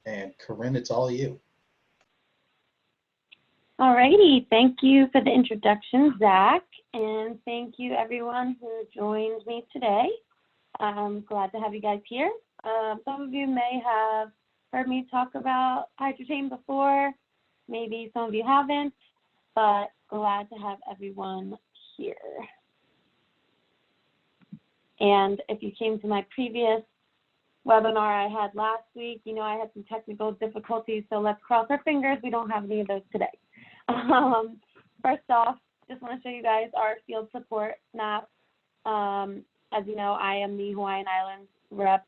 And Corinne, it's all you. Alrighty, thank you for the introduction, Zach, and thank you everyone who joined me today. I'm glad to have you guys here. Some of you may have heard me talk about Hydretain before, maybe some of you haven't, but glad to have everyone here. And if you came to my previous webinar I had last week, you know I had some technical difficulties, so let's cross our fingers we don't have any of those today. First off, just want to show you guys our field support map. As you know, I am the Hawaiian Islands rep,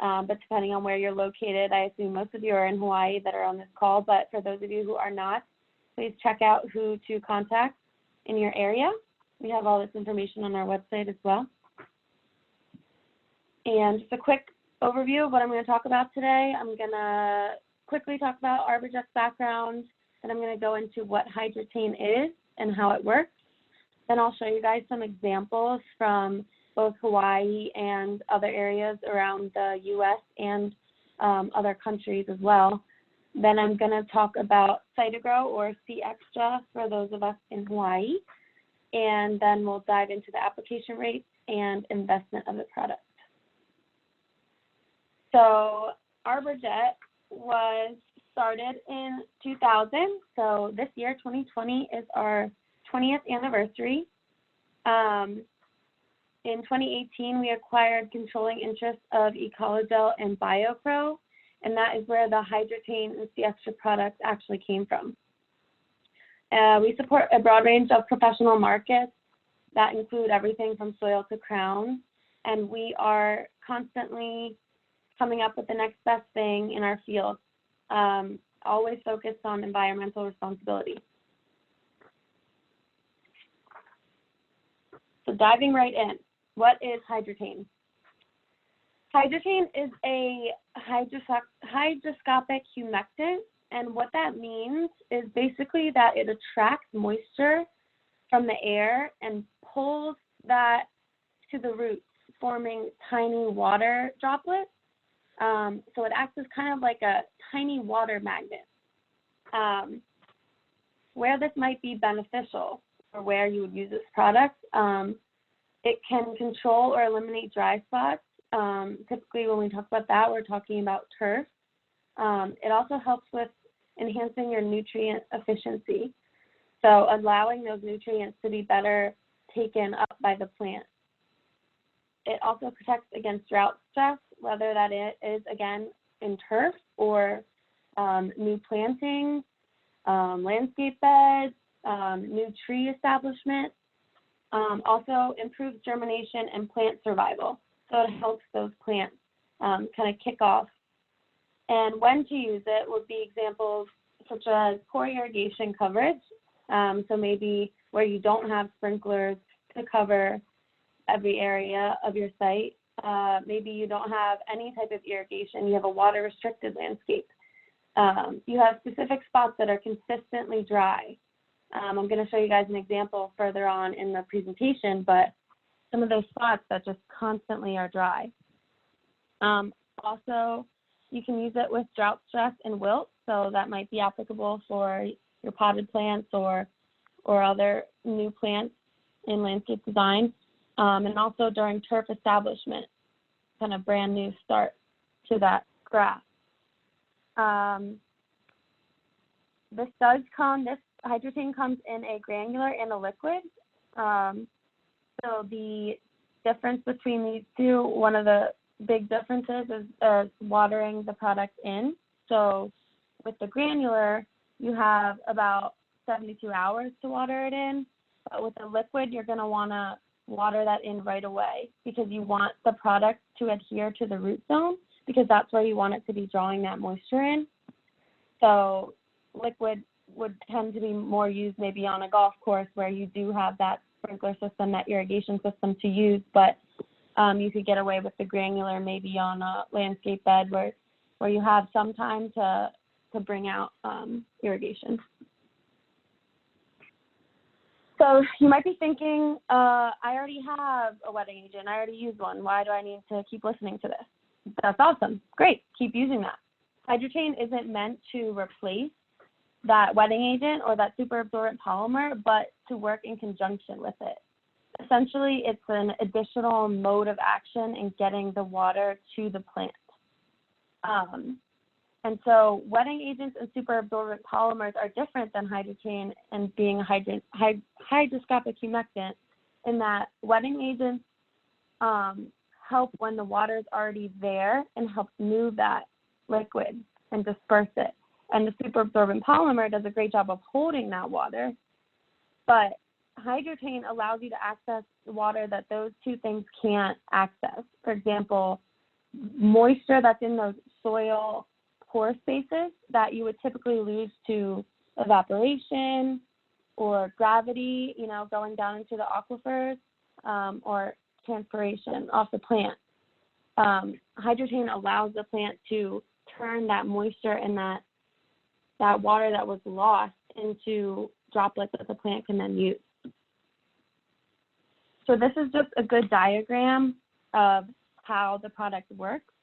but depending on where you're located, I assume most of you are in Hawaii that are on this call, but for those of you who are not, please check out who to contact in your area. We have all this information on our website as well. And just a quick overview of what I'm going to talk about today. I'm going to quickly talk about Arbortech's background, then I'm going to go into what Hydretain is and how it works. Then I'll show you guys some examples from both Hawaii and other areas around the U.S. and other countries as well. Then I'm going to talk about Cytogrow or SeaXtra for those of us in Hawaii. And then we'll dive into the application rates and investment of the product. So Arbortech was started in 2000. So this year, 2020, is our 20th anniversary. In 2018, we acquired controlling interest of Ecologel and BioPro, and that is where the Hydretain and SeaXtra products actually came from. We support a broad range of professional markets that include everything from soil to crown, and we are constantly coming up with the next best thing in our field, always focused on environmental responsibility. So diving right in, what is Hydretain? Hydretain is a hygroscopic humectant, and what that means is basically that it attracts moisture from the air and pulls that to the roots, forming tiny water droplets. So it acts as kind of like a tiny water magnet. Where this might be beneficial or where you would use this product, it can control or eliminate dry spots. Typically when we talk about that, we're talking about turf. It also helps with enhancing your nutrient efficiency. So allowing those nutrients to be better taken up by the plant. It also protects against drought stress, whether that is, again, in turf or new planting, landscape beds, new tree establishment. Also improves germination and plant survival. So it helps those plants kind of kick off. And when to use it would be examples such as poor irrigation coverage. So maybe where you don't have sprinklers to cover every area of your site. Maybe you don't have any type of irrigation. You have a water restricted landscape. You have specific spots that are consistently dry. I'm going to show you guys an example further on in the presentation, but some of those spots that just constantly are dry. Also, you can use it with drought stress and wilt, so that might be applicable for your potted plants or other new plants in landscape design. And also during turf establishment, kind of brand new start to that grass. This Hydretain comes in a granular and a liquid. So the difference between these two, one of the big differences is watering the product in. So with the granular, you have about 72 hours to water it in. But with the liquid, you're going to want to water that in right away because you want the product to adhere to the root zone because that's where you want it to be drawing that moisture in. So liquid would tend to be more used maybe on a golf course where you do have that sprinkler system, that irrigation system to use, but you could get away with the granular maybe on a landscape bed where you have some time to bring out irrigation. So you might be thinking, I already have a wetting agent. I already used one. Why do I need to keep listening to this? That's awesome. Great. Keep using that. Hydretain isn't meant to replace that wetting agent or that superabsorbent polymer, but to work in conjunction with it. Essentially, it's an additional mode of action in getting the water to the plant. And so wetting agents and superabsorbent polymers are different than hydrotain and being a hygroscopic humectant in that wetting agents help when the water is already there and helps move that liquid and disperse it. And the superabsorbent polymer does a great job of holding that water, but hydrotain allows you to access water that those two things can't access. For example, moisture that's in those soil pore spaces that you would typically lose to evaporation or gravity, going down into the aquifers, or transpiration off the plant. Hydrotain allows the plant to turn that moisture and that water that was lost into droplets that the plant can then use. So this is just a good diagram of how the product works.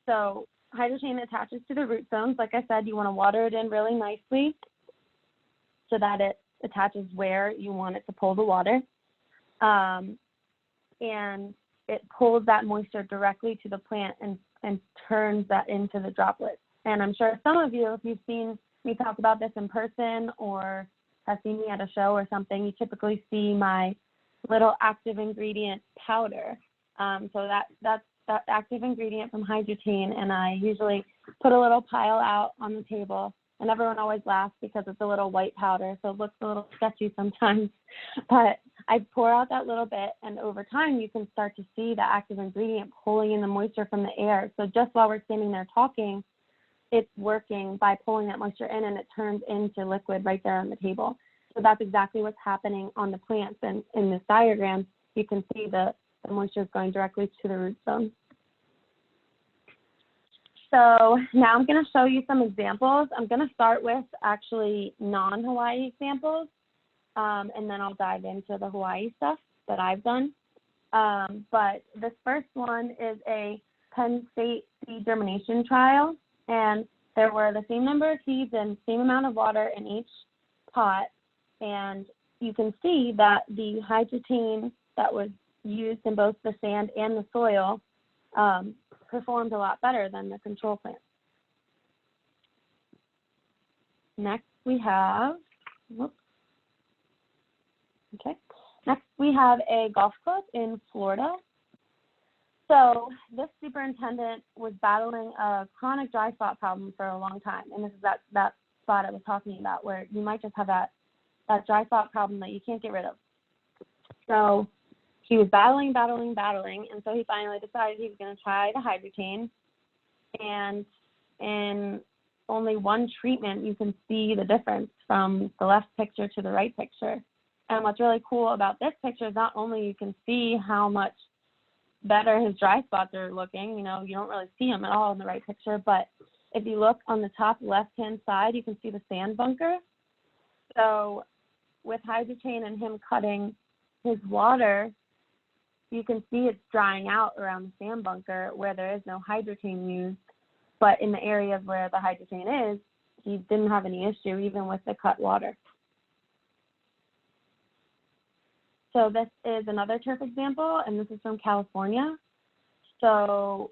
So hydrotain attaches to the root zones. Like I said, you want to water it in really nicely so that it attaches where you want it to pull the water. And it pulls that moisture directly to the plant and turns that into the droplets. And I'm sure some of you, if you've seen me talk about this in person or have seen me at a show or something, you typically see my little active ingredient powder. So that's that active ingredient from hydrotain, and I usually put a little pile out on the table, and everyone always laughs because it's a little white powder, so it looks a little sketchy sometimes. But I pour out that little bit, and over time you can start to see the active ingredient pulling in the moisture from the air. So just while we're standing there talking, it's working by pulling that moisture in, and it turns into liquid right there on the table. So that's exactly what's happening on the plants. And in this diagram, you can see the moisture is going directly to the root zone. So now I'm going to show you some examples. I'm going to start with actually non-Hawaii examples, and then I'll dive into the Hawaii stuff that I've done. But this first one is a Penn State seed germination trial, and there were the same number of seeds and same amount of water in each pot, and you can see that the hydrotain that was used in both the sand and the soil performed a lot better than the control plant. Next we have, a golf club in Florida. So this superintendent was battling a chronic dry spot problem for a long time, and this is that spot I was talking about where you might just have that dry spot problem that you can't get rid of. So he was battling, and so he finally decided he was going to try the hydrotain. And in only one treatment, you can see the difference from the left picture to the right picture. And what's really cool about this picture is not only you can see how much better his dry spots are looking, you don't really see them at all in the right picture, but if you look on the top left-hand side, you can see the sand bunker. So with hydrotain and him cutting his water, you can see it's drying out around the sand bunker where there is no hydrotain used, but in the areas where the hydrotain is, he didn't have any issue even with the cut water. So this is another turf example, and this is from California. So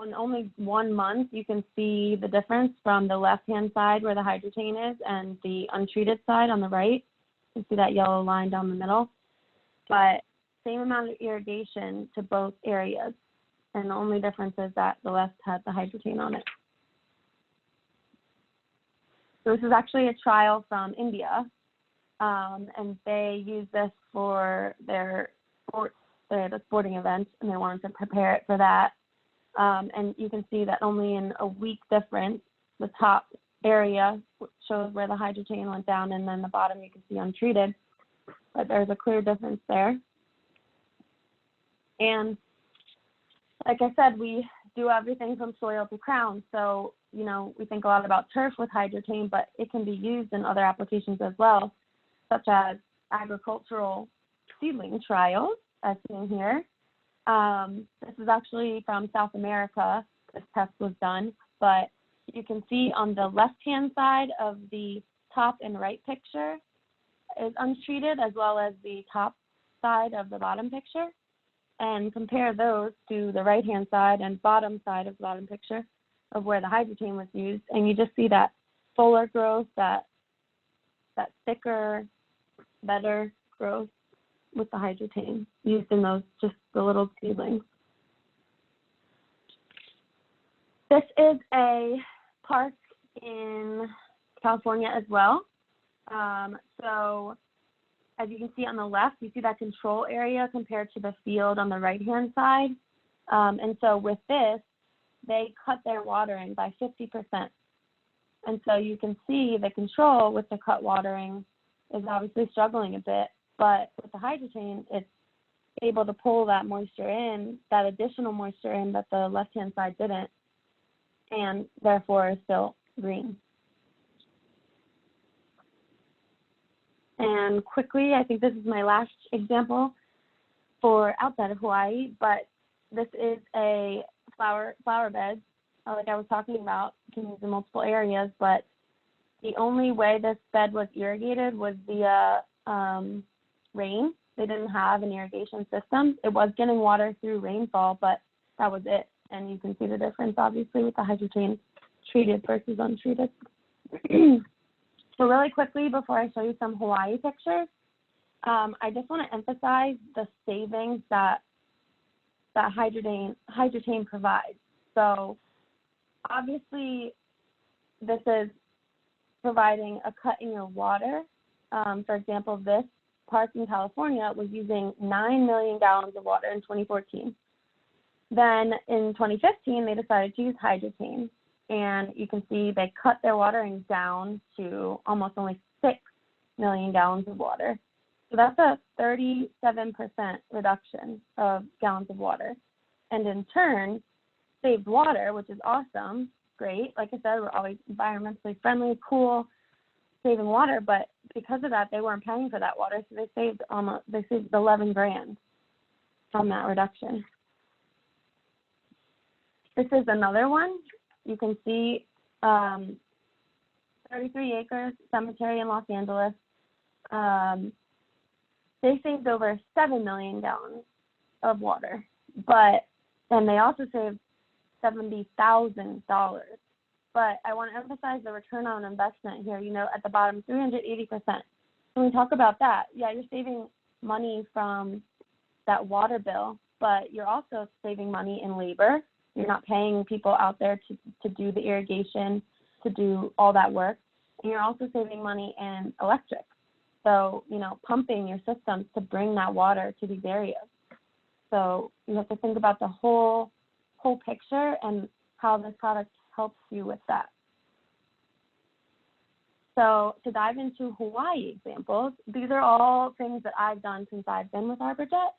in only 1 month, you can see the difference from the left-hand side where the hydrotain is and the untreated side on the right. You can see that yellow line down the middle. But same amount of irrigation to both areas, and the only difference is that the left had the hydrotain on it. So this is actually a trial from India, and they use this for their sporting event, and they wanted to prepare it for that. And you can see that only in a week difference, the top area shows where the hydrotain went down, and then the bottom you can see untreated. But there's a clear difference there. And like I said, we do everything from soil to crown. So, we think a lot about turf with hydrotain, but it can be used in other applications as well, such as agricultural seedling trials, as seen here. This is actually from South America. This test was done, but you can see on the left-hand side of the top and right picture is untreated, as well as the top side of the bottom picture, and compare those to the right-hand side and bottom side of the bottom picture of where the Hydretain was used, and you just see that fuller growth, that thicker, better growth with the Hydretain used in those, just the little seedlings. This is a park in California as well. So as you can see on the left, you see that control area compared to the field on the right-hand side. And so with this, they cut their watering by 50%. And so you can see the control with the cut watering is obviously struggling a bit, but with the Hydretain, it's able to pull that moisture in, that additional moisture in that the left-hand side didn't, and therefore is still green. And quickly, I think this is my last example for outside of Hawaii, but this is a flower bed, like I was talking about. You can use in multiple areas, but the only way this bed was irrigated was via rain. They didn't have an irrigation system. It was getting water through rainfall, but that was it. And you can see the difference, obviously, with the Hydretain treated versus untreated. So really quickly, before I show you some Hawaii pictures, I just want to emphasize the savings that Hydretain provides. So obviously, this is providing a cut in your water. For example, this park in California was using 9 million gallons of water in 2014. Then in 2015, they decided to use Hydretain. And you can see they cut their watering down to almost only 6 million gallons of water. So that's a 37% reduction of gallons of water. And in turn, saved water, which is awesome, great. Like I said, we're always environmentally friendly, cool, saving water. But because of that, they weren't paying for that water, so they saved 11 grand from that reduction. This is another one. You can see 33 acres cemetery in Los Angeles. They saved over 7 million gallons of water, and they also saved $70,000. But I want to emphasize the return on investment here. You know, at the bottom, 380%. When we talk about that, yeah, you're saving money from that water bill, but you're also saving money in labor. You're not paying people out there to do the irrigation, to do all that work. And you're also saving money in electric. So, you know, pumping your systems to bring that water to these areas. So you have to think about the whole picture and how this product helps you with that. So to dive into Hawaii examples, these are all things that I've done since I've been with Arbortech.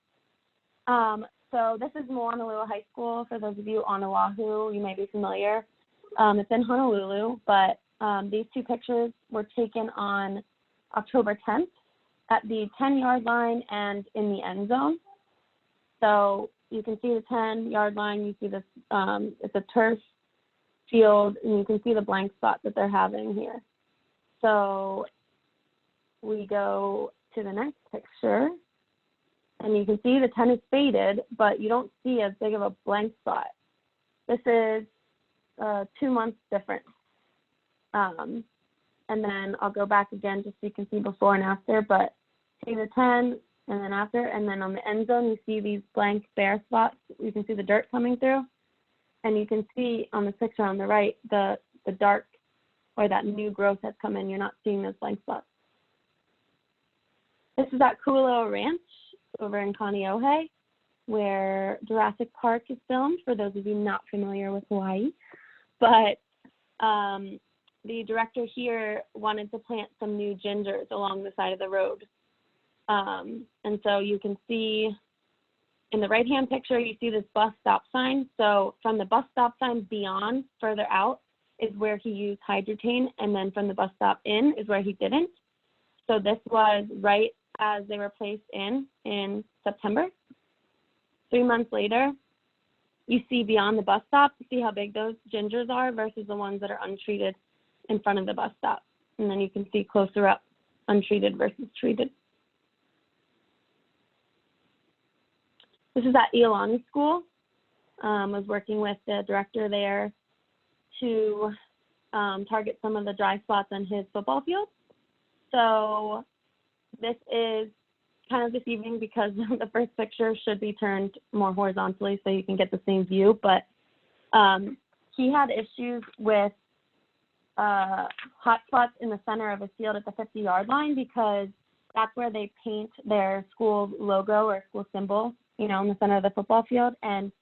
So this is Moanalua High School. For those of you on Oahu, you may be familiar. It's in Honolulu, but these two pictures were taken on October 10th at the 10-yard line and in the end zone. So you can see the 10-yard line. You see this, it's a turf field, and you can see the blank spot that they're having here. So we go to the next picture. And you can see the 10 is faded, but you don't see as big of a blank spot. This is 2 months difference. And then I'll go back again just so you can see before and after, but see the 10 and then after. And then on the end zone, you see these blank bare spots. You can see the dirt coming through. And you can see on the picture on the right, the dark or that new growth has come in. You're not seeing those blank spots. This is at Kualoa Ranch over in Kaneohe, where Jurassic Park is filmed, for those of you not familiar with Hawaii. But the director here wanted to plant some new gingers along the side of the road. And so you can see in the right-hand picture, you see this bus stop sign. So from the bus stop sign beyond, further out, is where he used Hydretain, and then from the bus stop in is where he didn't. So this was right as they were placed in September. 3 months later, you see beyond the bus stop, see how big those gingers are versus the ones that are untreated in front of the bus stop. And then you can see closer up, untreated versus treated. This is at Elon School. I was working with the director there to target some of the dry spots on his football field. So this is kind of deceiving because the first picture should be turned more horizontally so you can get the same view, but he had issues with hot spots in the center of his field at the 50-yard line because that's where they paint their school logo or school symbol, you know, in the center of the football field. And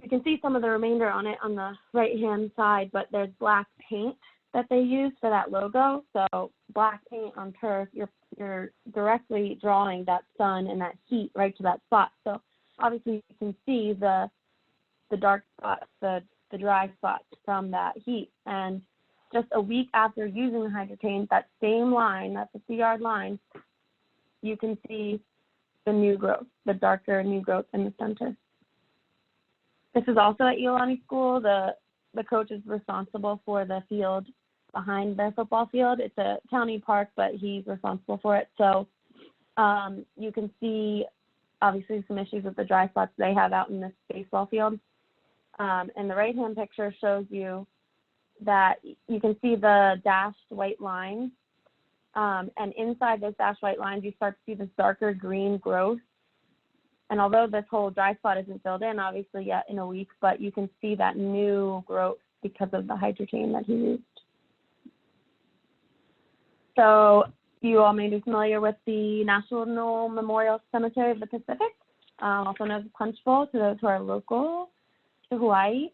you can see some of the remainder on it on the right-hand side, but there's black paint that they use for that logo. So black paint on turf, you're directly drawing that sun and that heat right to that spot. So obviously you can see the dark spots, the dry spots from that heat. And just a week after using the Hydretain, that same line, that 50-yard line, you can see the new growth, the darker new growth in the center. This is also at Elon School. The coach is responsible for the field behind their football field. It's a county park, but he's responsible for it. So you can see, obviously, some issues with the dry spots they have out in this baseball field. And the right-hand picture shows you that you can see the dashed white lines. And inside those dashed white lines, you start to see this darker green growth. And although this whole dry spot isn't filled in, obviously, yet in a week, but you can see that new growth because of the Hydretain that he used. So you all may be familiar with the National Memorial Cemetery of the Pacific, also known as Punch Bowl to those who are local to Hawaii.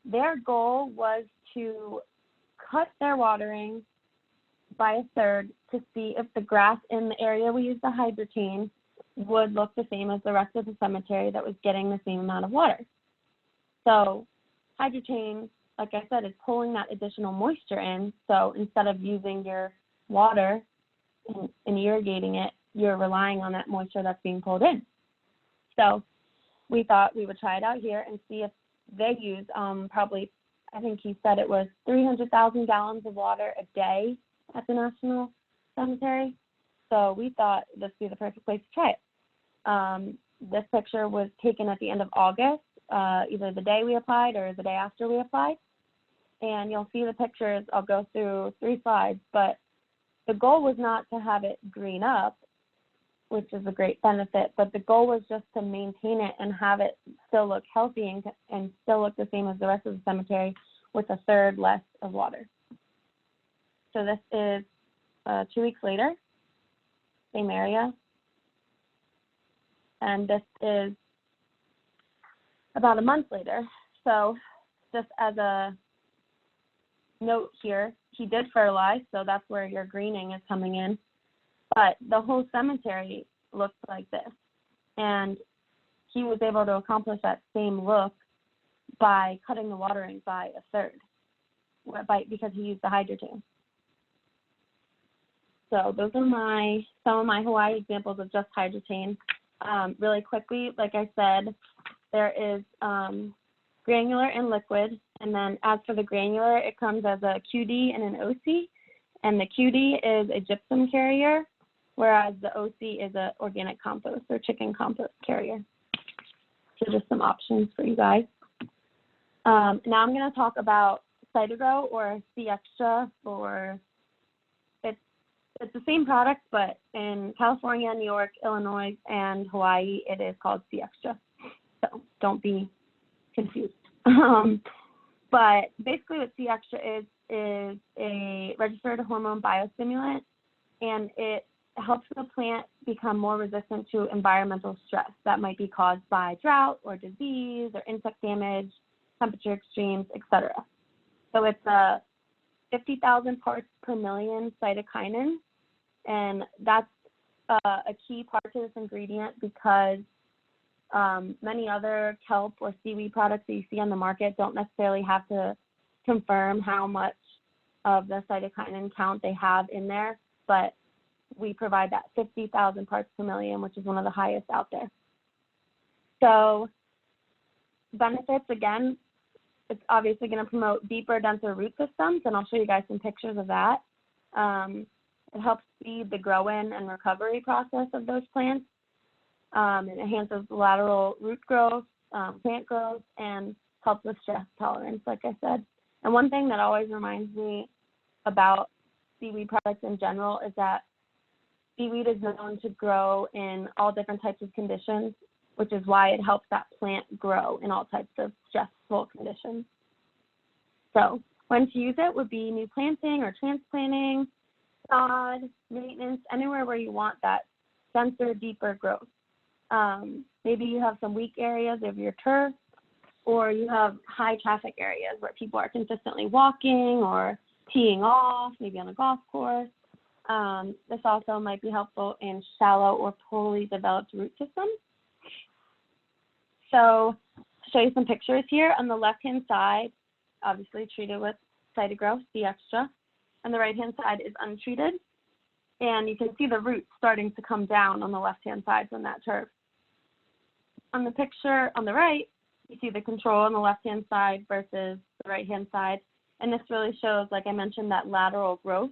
Their goal was to cut their watering by a third to see if the grass in the area we use the Hydretain would look the same as the rest of the cemetery that was getting the same amount of water. So Hydretain, like I said, is pulling that additional moisture in. So instead of using your water and irrigating it, you're relying on that moisture that's being pulled in. So we thought we would try it out here and see if they use probably, I think he said it was 300,000 gallons of water a day at the National Cemetery. So we thought this would be the perfect place to try it. This picture was taken at the end of August, either the day we applied or the day after we applied. And you'll see the pictures. I'll go through 3 slides, but the goal was not to have it green up, which is a great benefit, but the goal was just to maintain it and have it still look healthy and still look the same as the rest of the cemetery with a third less of water. So this is 2 weeks later, same area. And this is about a month later. So just as a note here, he did fertilize, so that's where your greening is coming in. But the whole cemetery looks like this. And he was able to accomplish that same look by cutting the watering by a third, because he used the Hydretain. So those are some of my Hawaii examples of just Hydretain. Really quickly, like I said, there is granular and liquid. And then as for the granular, it comes as a QD and an OC. And the QD is a gypsum carrier, whereas the OC is an organic compost or chicken compost carrier. So just some options for you guys. Now I'm going to talk about Cytogrow or SeaXtra for it's the same product, but in California, New York, Illinois, and Hawaii, it is called SeaXtra. So don't be confused. But basically what SeaXtra is a registered hormone biostimulant, and it helps the plant become more resistant to environmental stress that might be caused by drought or disease or insect damage, temperature extremes, etc. So it's a 50,000 parts per million cytokinin, and that's a key part to this ingredient because many other kelp or seaweed products that you see on the market don't necessarily have to confirm how much of the cytokinin count they have in there, but we provide that 50,000 parts per million, which is one of the highest out there. So benefits, again, it's obviously going to promote deeper, denser root systems, and I'll show you guys some pictures of that. It helps speed the grow-in and recovery process of those plants. It enhances lateral root growth, plant growth, and helps with stress tolerance, like I said. And one thing that always reminds me about seaweed products in general is that seaweed is known to grow in all different types of conditions, which is why it helps that plant grow in all types of stressful conditions. So when to use it would be new planting or transplanting, sod, maintenance, anywhere where you want that denser, deeper growth. Maybe you have some weak areas of your turf, or you have high traffic areas where people are consistently walking or teeing off, maybe on a golf course. This also might be helpful in shallow or poorly developed root systems. So to show you some pictures here, on the left-hand side, obviously treated with SeaXtra, SeaXtra, and the right-hand side is untreated. And you can see the roots starting to come down on the left-hand side from that turf. On the picture on the right, you see the control on the left-hand side versus the right-hand side. And this really shows, like I mentioned, that lateral growth.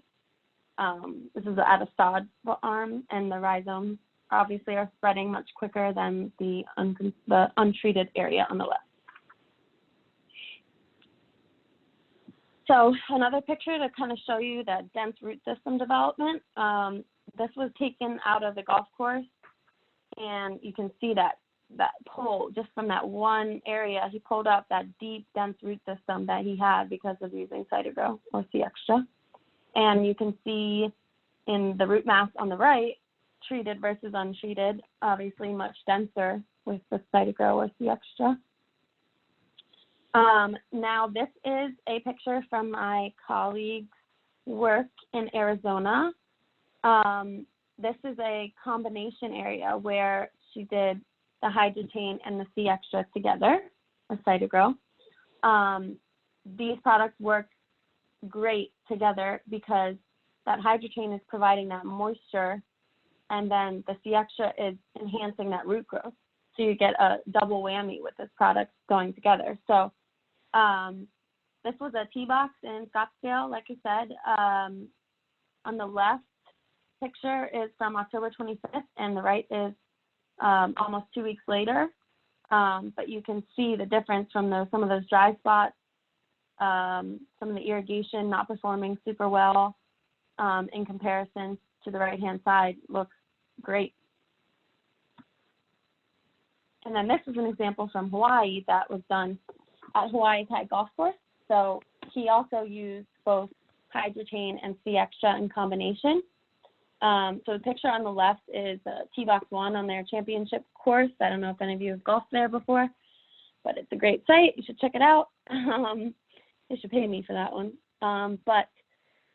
This is at a sod arm, and the rhizomes obviously are spreading much quicker than the untreated area on the left. So another picture to kind of show you that dense root system development. This was taken out of the golf course, and you can see that pull just from that one area. He pulled up that deep, dense root system that he had because of using SeaXtra or SeaXtra. And you can see in the root mass on the right, treated versus untreated, obviously much denser with the SeaXtra or SeaXtra. Now this is a picture from my colleague's work in Arizona. This is a combination area where she did the Hydretain and the SeaXtra together, with SeaXtra. These products work great together because that Hydretain is providing that moisture, and then the SeaXtra is enhancing that root growth. So you get a double whammy with this product going together. So this was a tea box in Scottsdale, like I said. On the left picture is from October 25th, and the right is almost 2 weeks later. But you can see the difference from some of those dry spots, some of the irrigation not performing super well in comparison to the right-hand side. Looks great. And then this is an example from Hawaii that was done at Hawaii Tide Golf Course. So he also used both Hydretain and SeaXtra in combination. So the picture on the left is T-Box 1 on their championship course. I don't know if any of you have golfed there before, but it's a great site. You should check it out. They should pay me for that one. But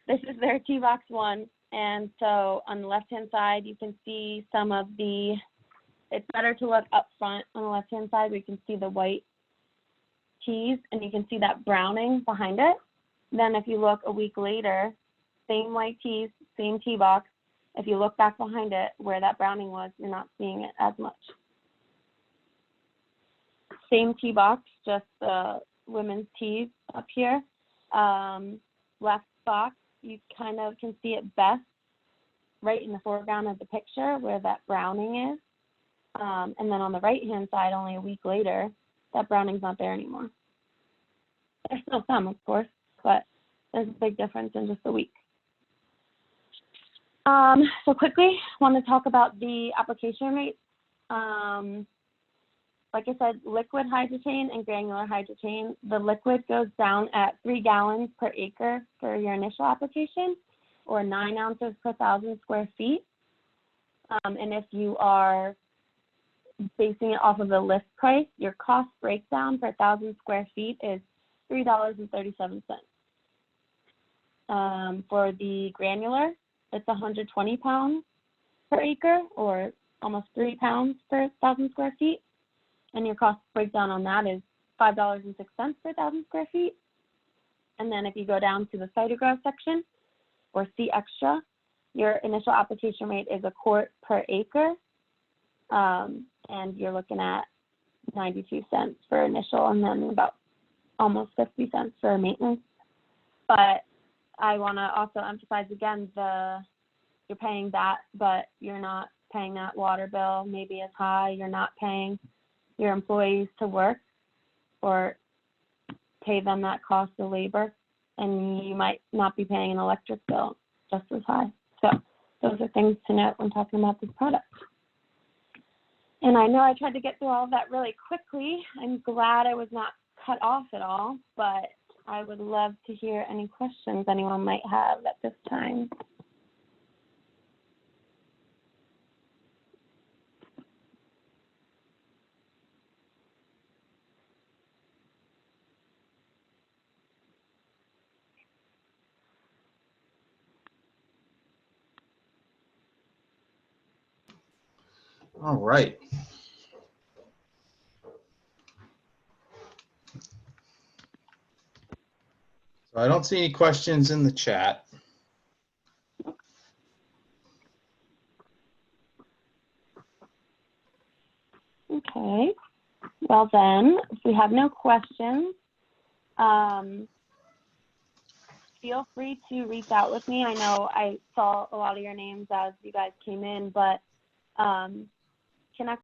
this is their T-Box 1. And so on the left-hand side, you can see some of it's better to look up front on the left-hand side. We can see the white tees, and you can see that browning behind it. Then if you look a week later, same white tees, same tee box. If you look back behind it where that browning was, you're not seeing it as much. Same tee box, just the women's tees up here. Left box, you kind of can see it best right in the foreground of the picture where that browning is. And then on the right-hand side, only a week later, that browning's not there anymore. There's still some, of course, but there's a big difference in just a week. So quickly, I want to talk about the application rates. Like I said, liquid Hydretain and granular Hydretain. The liquid goes down at 3 gallons per acre for your initial application, or 9 ounces per 1,000 square feet. And if you are basing it off of the list price, your cost breakdown per 1,000 square feet is $3.37. For the granular, it's 120 pounds per acre, or almost 3 pounds per 1,000 square feet. And your cost breakdown on that is $5.06 per 1,000 square feet. And then if you go down to the SeaXtra section, or SeaXtra, your initial application rate is 1 quart per acre. And you're looking at 92 cents for initial, and then about almost 50 cents for maintenance. But I want to also emphasize again, you're paying that, but you're not paying that water bill maybe as high. You're not paying your employees to work or pay them that cost of labor, and you might not be paying an electric bill just as high. So those are things to note when talking about this product. And I know I tried to get through all of that really quickly. I'm glad I was not cut off at all, but I would love to hear any questions anyone might have at this time. All right. So I don't see any questions in the chat. Okay. Well then, if we have no questions, feel free to reach out with me. I know I saw a lot of your names as you guys came in, but connect